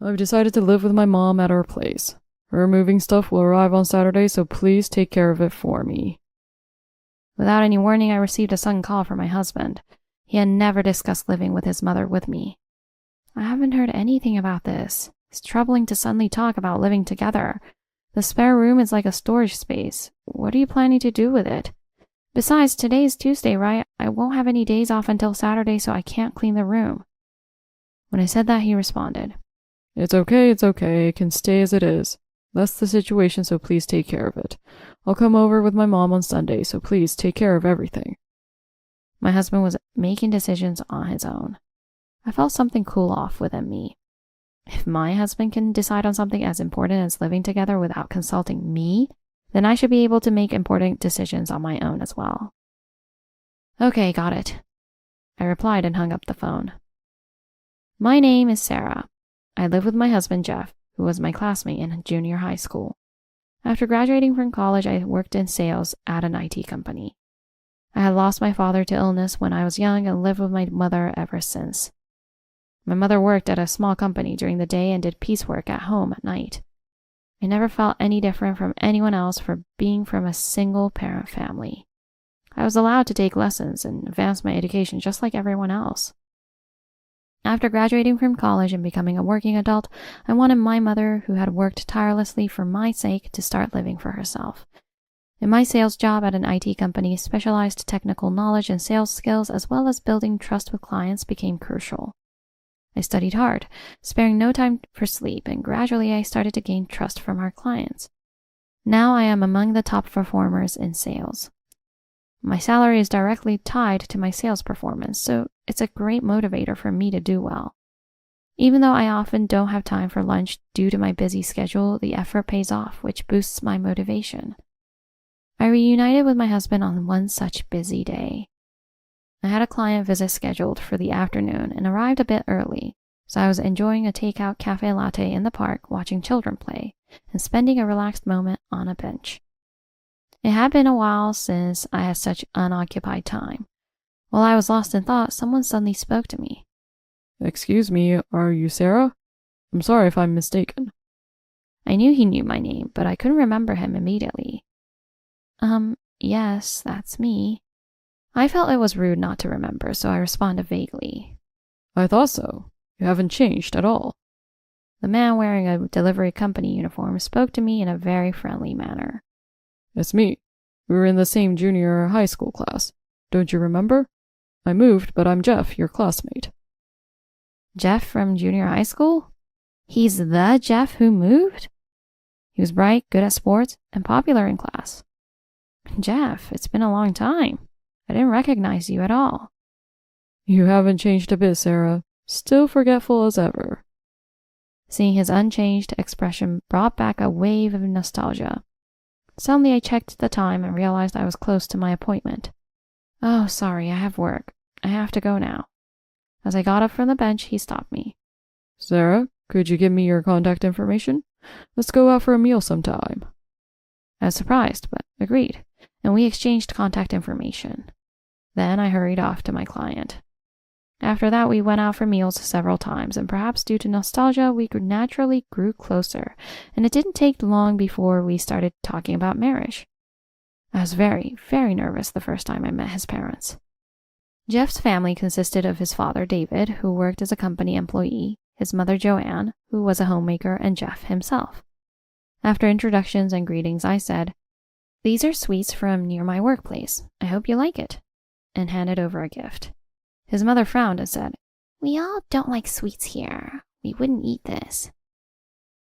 I've decided to live with my mom at our place. Her moving stuff will arrive on Saturday, so please take care of it for me. Without any warning, I received a sudden call from my husband. He had never discussed living with his mother with me. I haven't heard anything about this. It's troubling to suddenly talk about living together. The spare room is like a storage space. What are you planning to do with it? Besides, today's Tuesday, right? I won't have any days off until Saturday, so I can't clean the room. When I said that, he responded, It's okay, it can stay as it is. That's the situation, so please take care of it. I'll come over with my mom on Sunday, so please take care of everything. My husband was making decisions on his own. I felt something cool off within me. If my husband can decide on something as important as living together without consulting me, then I should be able to make important decisions on my own as well. Okay, got it. I replied and hung up the phone. My name is Sarah. I live with my husband, Jeff, who was my classmate in junior high school. After graduating from college, I worked in sales at an IT company. I had lost my father to illness when I was young and lived with my mother ever since. My mother worked at a small company during the day and did piecework at home at night. I never felt any different from anyone else for being from a single-parent family. I was allowed to take lessons and advance my education just like everyone else. After graduating from college and becoming a working adult, I wanted my mother, who had worked tirelessly for my sake, to start living for herself. In my sales job at an IT company, specialized technical knowledge and sales skills as well as building trust with clients became crucial. I studied hard, sparing no time for sleep, and gradually I started to gain trust from our clients. Now I am among the top performers in sales. My salary is directly tied to my sales performance, so it's a great motivator for me to do well. Even though I often don't have time for lunch due to my busy schedule, the effort pays off, which boosts my motivation. I reunited with my husband on one such busy day. I had a client visit scheduled for the afternoon and arrived a bit early, so I was enjoying a takeout cafe latte in the park, watching children play, and spending a relaxed moment on a bench. It had been a while since I had such unoccupied time. While I was lost in thought, someone suddenly spoke to me. Excuse me, are you Sarah? I'm sorry if I'm mistaken. I knew he knew my name, but I couldn't remember him immediately. Yes, that's me. I felt it was rude not to remember, so I responded vaguely. I thought so. You haven't changed at all. The man wearing a delivery company uniform spoke to me in a very friendly manner. It's me. We were in the same junior high school class. Don't you remember? I moved, but I'm Jeff, your classmate. Jeff from junior high school? He's the Jeff who moved? He was bright, good at sports, and popular in class. Jeff, it's been a long time. I didn't recognize you at all. You haven't changed a bit, Sarah. Still forgetful as ever. Seeing his unchanged expression brought back a wave of nostalgia. Suddenly I checked the time and realized I was close to my appointment. Oh, sorry, I have work. I have to go now. As I got up from the bench, he stopped me. Sarah, could you give me your contact information? Let's go out for a meal sometime. I was surprised, but agreed, and we exchanged contact information. Then I hurried off to my client. After that, we went out for meals several times, and perhaps due to nostalgia, we naturally grew closer, and it didn't take long before we started talking about marriage. I was very, very nervous the first time I met his parents. Jeff's family consisted of his father, David, who worked as a company employee, his mother, Joanne, who was a homemaker, and Jeff himself. After introductions and greetings, I said, "These are sweets from near my workplace. I hope you like it," and handed over a gift. His mother frowned and said, "We all don't like sweets here. We wouldn't eat this."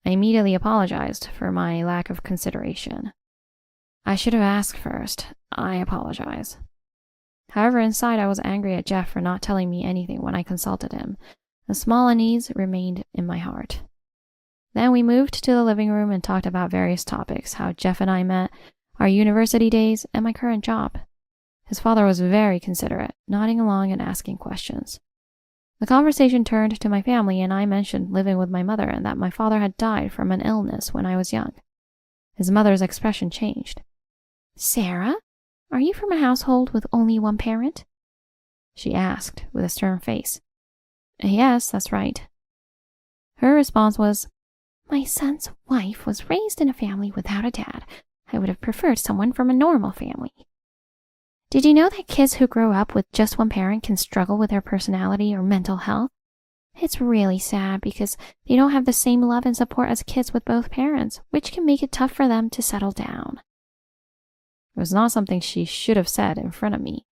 I immediately apologized for my lack of consideration. I should have asked first. I apologize. However, inside I was angry at Jeff for not telling me anything when I consulted him. A small unease remained in my heart. Then we moved to the living room and talked about various topics, how Jeff and I met, our university days, and my current job. His father was very considerate, nodding along and asking questions. The conversation turned to my family, and I mentioned living with my mother and that my father had died from an illness when I was young. His mother's expression changed. "Sarah, are you from a household with only one parent?" she asked with a stern face. "Yes, that's right." Her response was, "My son's wife was raised in a family without a dad. I would have preferred someone from a normal family." Did you know that kids who grow up with just one parent can struggle with their personality or mental health? It's really sad because they don't have the same love and support as kids with both parents, which can make it tough for them to settle down. It was not something she should have said in front of me.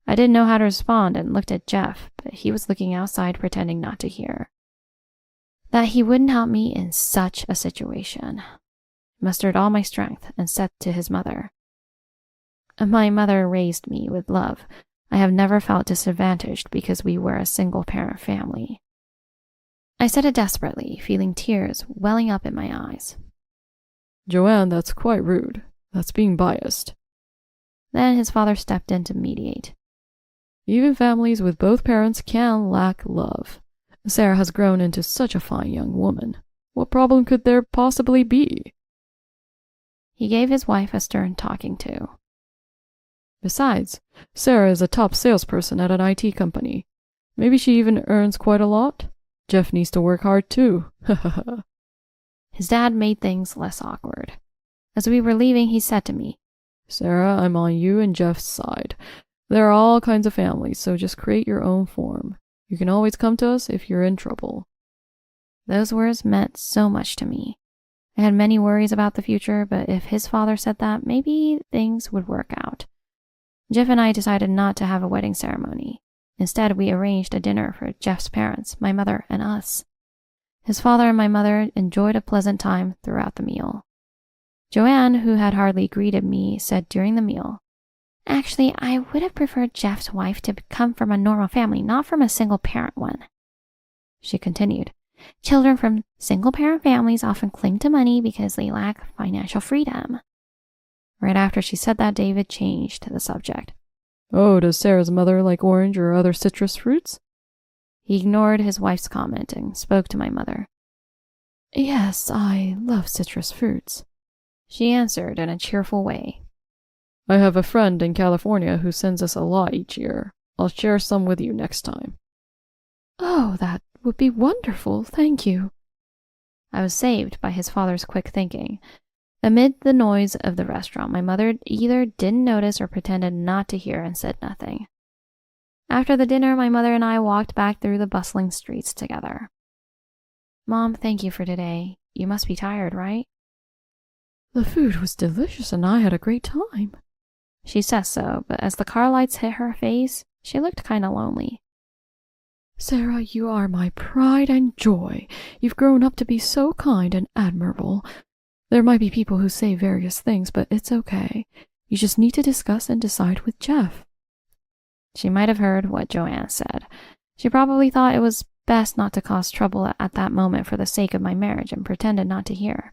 I didn't know how to respond and looked at Jeff, but he was looking outside pretending not to hear. That he wouldn't help me in such a situation. I mustered all my strength and said to his mother, "My mother raised me with love. I have never felt disadvantaged because we were a single-parent family." I said it desperately, feeling tears welling up in my eyes. "Joanne, that's quite rude. That's being biased." Then his father stepped in to mediate. "Even families with both parents can lack love. Sarah has grown into such a fine young woman. What problem could there possibly be?" He gave his wife a stern talking to. "Besides, Sarah is a top salesperson at an IT company. Maybe she even earns quite a lot. Jeff needs to work hard too." His dad made things less awkward. As we were leaving, he said to me, "Sarah, I'm on you and Jeff's side. There are all kinds of families, so just create your own form. You can always come to us if you're in trouble." Those words meant so much to me. I had many worries about the future, but if his father said that, maybe things would work out. Jeff and I decided not to have a wedding ceremony. Instead, we arranged a dinner for Jeff's parents, my mother, and us. His father and my mother enjoyed a pleasant time throughout the meal. Joanne, who had hardly greeted me, said during the meal, "Actually, I would have preferred Jeff's wife to come from a normal family, not from a single-parent one." She continued, "Children from single-parent families often cling to money because they lack financial freedom." Right after she said that, David changed the subject. "Oh, does Sarah's mother like orange or other citrus fruits?" He ignored his wife's comment and spoke to my mother. "Yes, I love citrus fruits," she answered in a cheerful way. "I have a friend in California who sends us a lot each year. I'll share some with you next time." "Oh, that would be wonderful, thank you." I was saved by his father's quick thinking. Amid the noise of the restaurant, my mother either didn't notice or pretended not to hear and said nothing. After the dinner, my mother and I walked back through the bustling streets together. "Mom, thank you for today. You must be tired, right?" "The food was delicious and I had a great time." She says so, but as the car lights hit her face, she looked kind of lonely. "Sarah, you are my pride and joy. You've grown up to be so kind and admirable. There might be people who say various things, but it's okay. You just need to discuss and decide with Jeff." She might have heard what Joanne said. She probably thought it was best not to cause trouble at that moment for the sake of my marriage and pretended not to hear.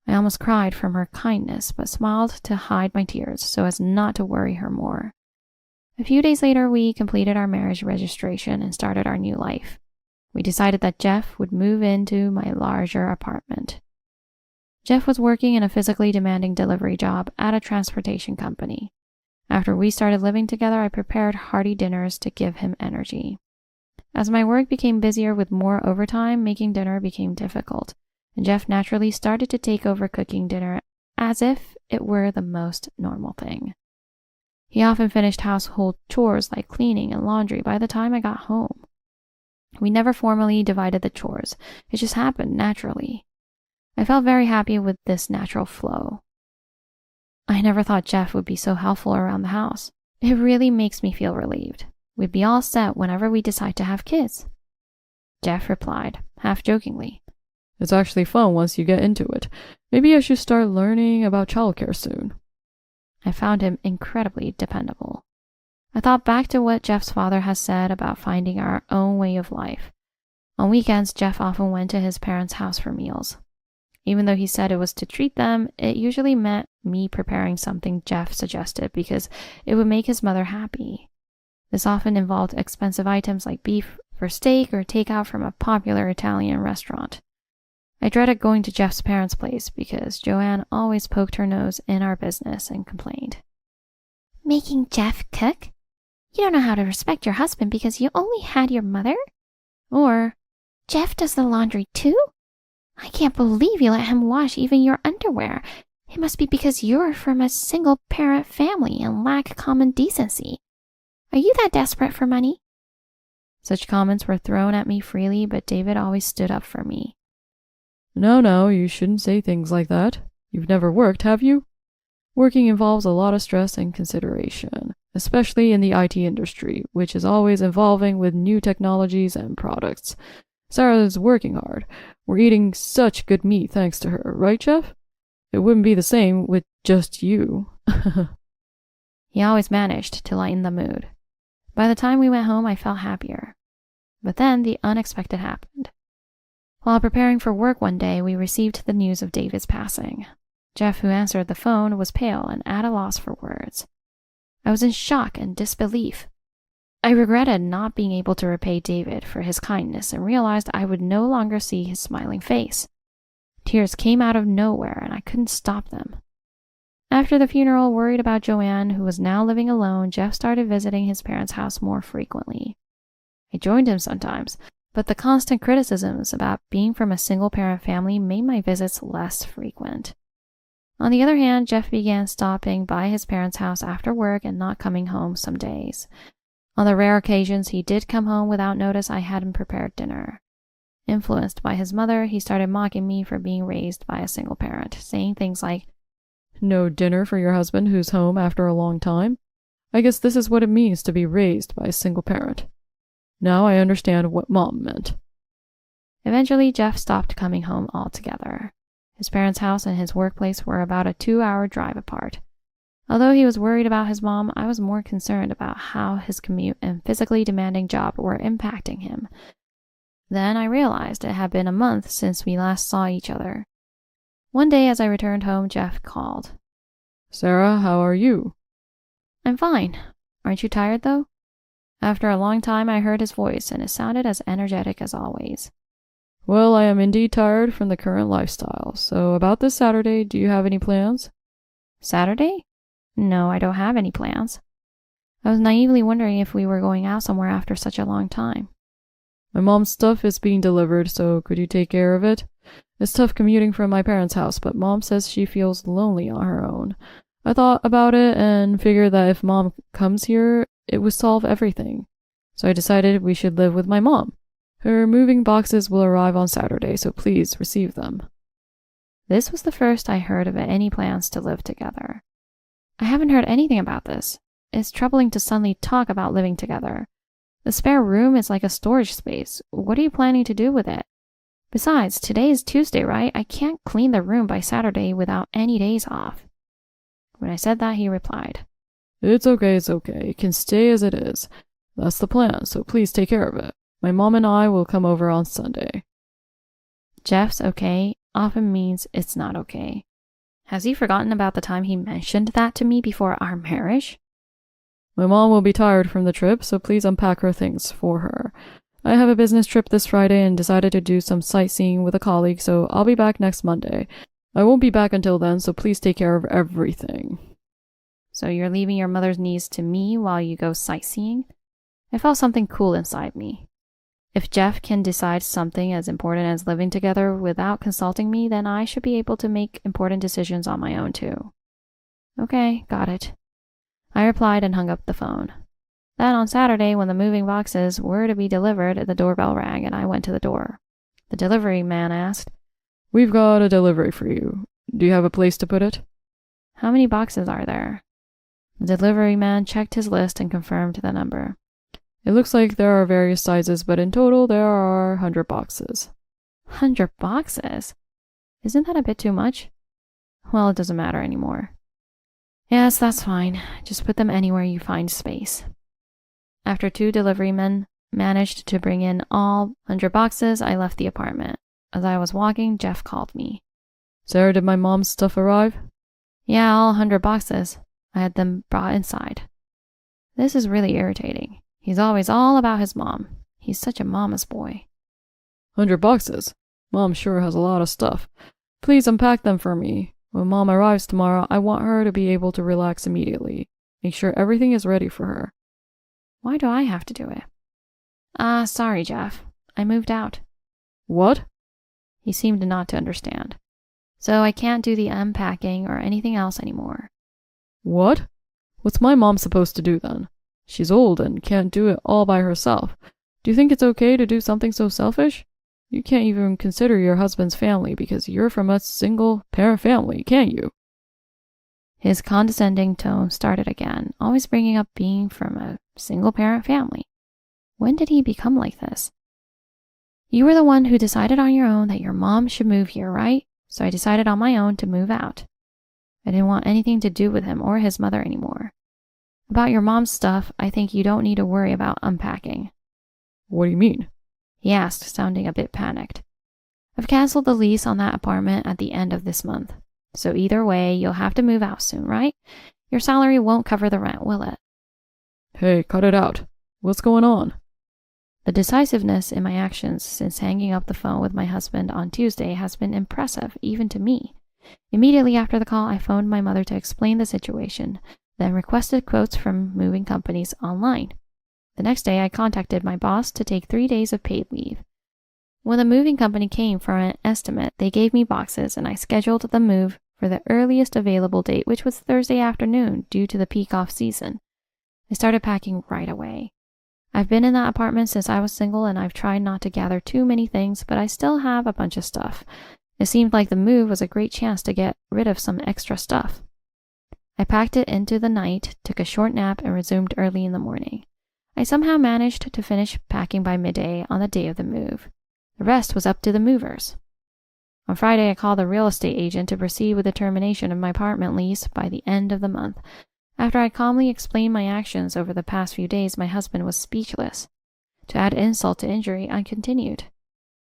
I almost cried from her kindness, but smiled to hide my tears so as not to worry her more. A few days later, we completed our marriage registration and started our new life. We decided that Jeff would move into my larger apartment. Jeff was working in a physically demanding delivery job at a transportation company. After we started living together, I prepared hearty dinners to give him energy. As my work became busier with more overtime, making dinner became difficult, and Jeff naturally started to take over cooking dinner as if it were the most normal thing. He often finished household chores like cleaning and laundry by the time I got home. We never formally divided the chores. It just happened naturally. I felt very happy with this natural flow. I never thought Jeff would be so helpful around the house. It really makes me feel relieved. We'd be all set whenever we decide to have kids. Jeff replied, half jokingly, "It's actually fun once you get into it. Maybe I should start learning about childcare soon." I found him incredibly dependable. I thought back to what Jeff's father has said about finding our own way of life. On weekends, Jeff often went to his parents' house for meals. Even though he said it was to treat them, it usually meant me preparing something Jeff suggested because it would make his mother happy. This often involved expensive items like beef for steak or takeout from a popular Italian restaurant. I dreaded going to Jeff's parents' place because Joanne always poked her nose in our business and complained. "Making Jeff cook? You don't know how to respect your husband because you only had your mother?" Or, Jeff does the laundry too? I can't believe you let him wash even your underwear. It must be because you're from a single-parent family and lack common decency. Are you that desperate for money? Such comments were thrown at me freely, but David always stood up for me. No, you shouldn't say things like that. You've never worked, have you? Working involves a lot of stress and consideration, especially in the IT industry, which is always evolving with new technologies and products. Sarah is working hard. We're eating such good meat thanks to her, right, Jeff? It wouldn't be the same with just you. He always managed to lighten the mood. By the time we went home, I felt happier. But then the unexpected happened. While preparing for work one day, we received the news of David's passing. Jeff, who answered the phone, was pale and at a loss for words. I was in shock and disbelief. I regretted not being able to repay David for his kindness and realized I would no longer see his smiling face. Tears came out of nowhere and I couldn't stop them. After the funeral, worried about Joanne, who was now living alone, Jeff started visiting his parents' house more frequently. I joined him sometimes, but the constant criticisms about being from a single-parent family made my visits less frequent. On the other hand, Jeff began stopping by his parents' house after work and not coming home some days. On the rare occasions he did come home without notice, I hadn't prepared dinner. Influenced by his mother, he started mocking me for being raised by a single parent, saying things like, "No dinner for your husband who's home after a long time? I guess this is what it means to be raised by a single parent. Now I understand what Mom meant." Eventually, Jeff stopped coming home altogether. His parents' house and his workplace were about a 2-hour drive apart. Although he was worried about his mom, I was more concerned about how his commute and physically demanding job were impacting him. Then I realized it had been a month since we last saw each other. One day as I returned home, Jeff called. "Sarah, how are you?" "I'm fine. Aren't you tired, though?" After a long time, I heard his voice, and it sounded as energetic as always. "Well, I am indeed tired from the current lifestyle. So about this Saturday, do you have any plans?" "Saturday? No, I don't have any plans." I was naively wondering if we were going out somewhere after such a long time. "My mom's stuff is being delivered, so could you take care of it? It's tough commuting from my parents' house, but Mom says she feels lonely on her own. I thought about it and figured that if Mom comes here, it would solve everything. So I decided we should live with my mom. Her moving boxes will arrive on Saturday, so please receive them." This was the first I heard of any plans to live together. I haven't heard anything about this. It's troubling to suddenly talk about living together. The spare room is like a storage space. What are you planning to do with it? Besides, today is Tuesday, right? I can't clean the room by Saturday without any days off. When I said that, he replied, It's okay. It can stay as it is. That's the plan, so please take care of it. My mom and I will come over on Sunday." Jeff's okay often means it's not okay. Has he forgotten about the time he mentioned that to me before our marriage? "My mom will be tired from the trip, so please unpack her things for her. I have a business trip this Friday and decided to do some sightseeing with a colleague, so I'll be back next Monday. I won't be back until then, so please take care of everything." So you're leaving your mother's needs to me while you go sightseeing? I felt something cool inside me. If Jeff can decide something as important as living together without consulting me, then I should be able to make important decisions on my own too. Okay, got it. I replied and hung up the phone. Then on Saturday, when the moving boxes were to be delivered, the doorbell rang and I went to the door. The delivery man asked, "We've got a delivery for you. Do you have a place to put it?" "How many boxes are there?" The delivery man checked his list and confirmed the number. "It looks like there are various sizes, but in total there are 100 boxes. 100 boxes? Isn't that a bit too much? Well, it doesn't matter anymore. Yes, that's fine. Just put them anywhere you find space. After 2 delivery men managed to bring in all 100 boxes, I left the apartment. As I was walking, Jeff called me. "Sarah, did my mom's stuff arrive?" "Yeah, all 100 boxes. I had them brought inside." This is really irritating. He's always all about his mom. He's such a mama's boy. 100 boxes? Mom sure has a lot of stuff. Please unpack them for me. When Mom arrives tomorrow, I want her to be able to relax immediately. Make sure everything is ready for her." Why do I have to do it? Sorry, Jeff. I moved out. What? He seemed not to understand. So I can't do the unpacking or anything else anymore. What? What's my mom supposed to do then? She's old and can't do it all by herself. Do you think it's okay to do something so selfish? You can't even consider your husband's family because you're from a single-parent family, can't you? His condescending tone started again, always bringing up being from a single-parent family. When did he become like this? You were the one who decided on your own that your mom should move here, right? So I decided on my own to move out. I didn't want anything to do with him or his mother anymore. About your mom's stuff, I think you don't need to worry about unpacking. What do you mean? He asked, sounding a bit panicked. I've canceled the lease on that apartment at the end of this month. So either way, you'll have to move out soon, right? Your salary won't cover the rent, will it? Hey, cut it out. What's going on? The decisiveness in my actions since hanging up the phone with my husband on Tuesday has been impressive, even to me. Immediately after the call, I phoned my mother to explain the situation, then requested quotes from moving companies online. The next day, I contacted my boss to take 3 days of paid leave. When the moving company came for an estimate, they gave me boxes and I scheduled the move for the earliest available date, which was Thursday afternoon due to the peak off season. I started packing right away. I've been in that apartment since I was single and I've tried not to gather too many things, but I still have a bunch of stuff. It seemed like the move was a great chance to get rid of some extra stuff. I packed it into the night, took a short nap, and resumed early in the morning. I somehow managed to finish packing by midday on the day of the move. The rest was up to the movers. On Friday, I called the real estate agent to proceed with the termination of my apartment lease by the end of the month. After I calmly explained my actions over the past few days, my husband was speechless. To add insult to injury, I continued.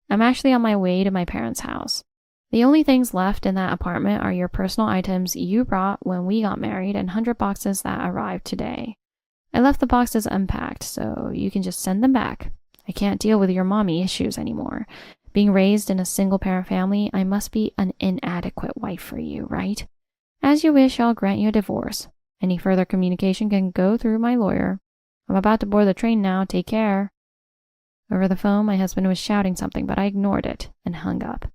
I'm actually on my way to my parents' house. The only things left in that apartment are your personal items you brought when we got married and 100 boxes that arrived today. I left the boxes unpacked, so you can just send them back. I can't deal with your mommy issues anymore. Being raised in a single-parent family, I must be an inadequate wife for you, right? As you wish, I'll grant you a divorce. Any further communication can go through my lawyer. I'm about to board the train now. Take care. Over the phone, my husband was shouting something, but I ignored it and hung up.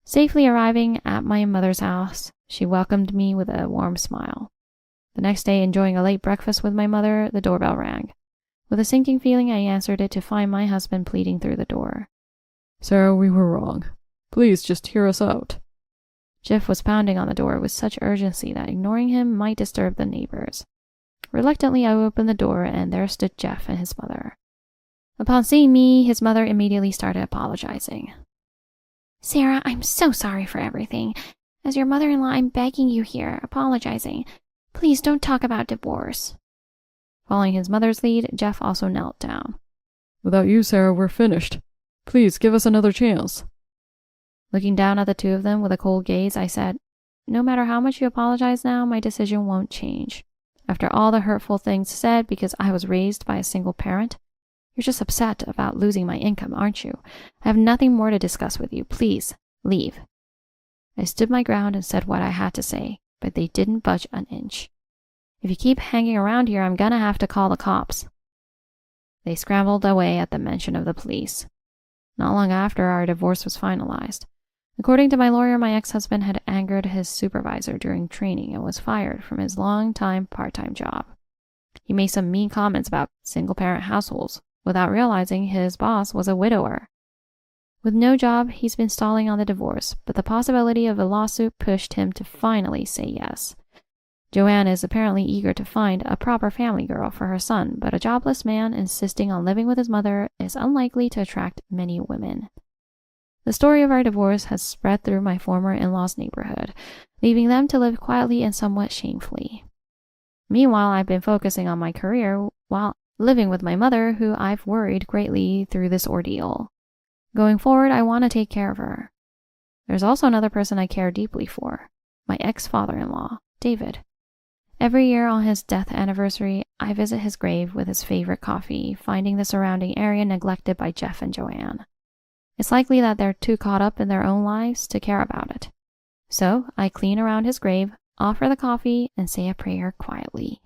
Safely arriving at my mother's house, she welcomed me with a warm smile. The next day, enjoying a late breakfast with my mother, the doorbell rang. With a sinking feeling, I answered it to find my husband pleading through the door. Sarah, we were wrong. Please just hear us out. Jeff was pounding on the door with such urgency that ignoring him might disturb the neighbors. Reluctantly, I opened the door, and there stood Jeff and his mother. Upon seeing me, his mother immediately started apologizing. Sarah, I'm so sorry for everything. As your mother-in-law, I'm begging you here, apologizing. Please don't talk about divorce. Following his mother's lead, Jeff also knelt down. Without you, Sarah, we're finished. Please give us another chance. Looking down at the two of them with a cold gaze, I said, no matter how much you apologize now, my decision won't change. After all the hurtful things said because I was raised by a single parent, you're just upset about losing my income, aren't you? I have nothing more to discuss with you. Please, leave. I stood my ground and said what I had to say, but they didn't budge an inch. If you keep hanging around here, I'm gonna have to call the cops. They scrambled away at the mention of the police. Not long after, our divorce was finalized. According to my lawyer, my ex-husband had angered his supervisor during training and was fired from his long-time part-time job. He made some mean comments about single-parent households without realizing his boss was a widower. With no job, he's been stalling on the divorce, but the possibility of a lawsuit pushed him to finally say yes. Joanne is apparently eager to find a proper family girl for her son, but a jobless man insisting on living with his mother is unlikely to attract many women. The story of our divorce has spread through my former in-laws' neighborhood, leaving them to live quietly and somewhat shamefully. Meanwhile, I've been focusing on my career while living with my mother, who I've worried greatly through this ordeal. Going forward, I want to take care of her. There's also another person I care deeply for, my ex-father-in-law, David. Every year on his death anniversary, I visit his grave with his favorite coffee, finding the surrounding area neglected by Jeff and Joanne. It's likely that they're too caught up in their own lives to care about it. So I clean around his grave, offer the coffee, and say a prayer quietly.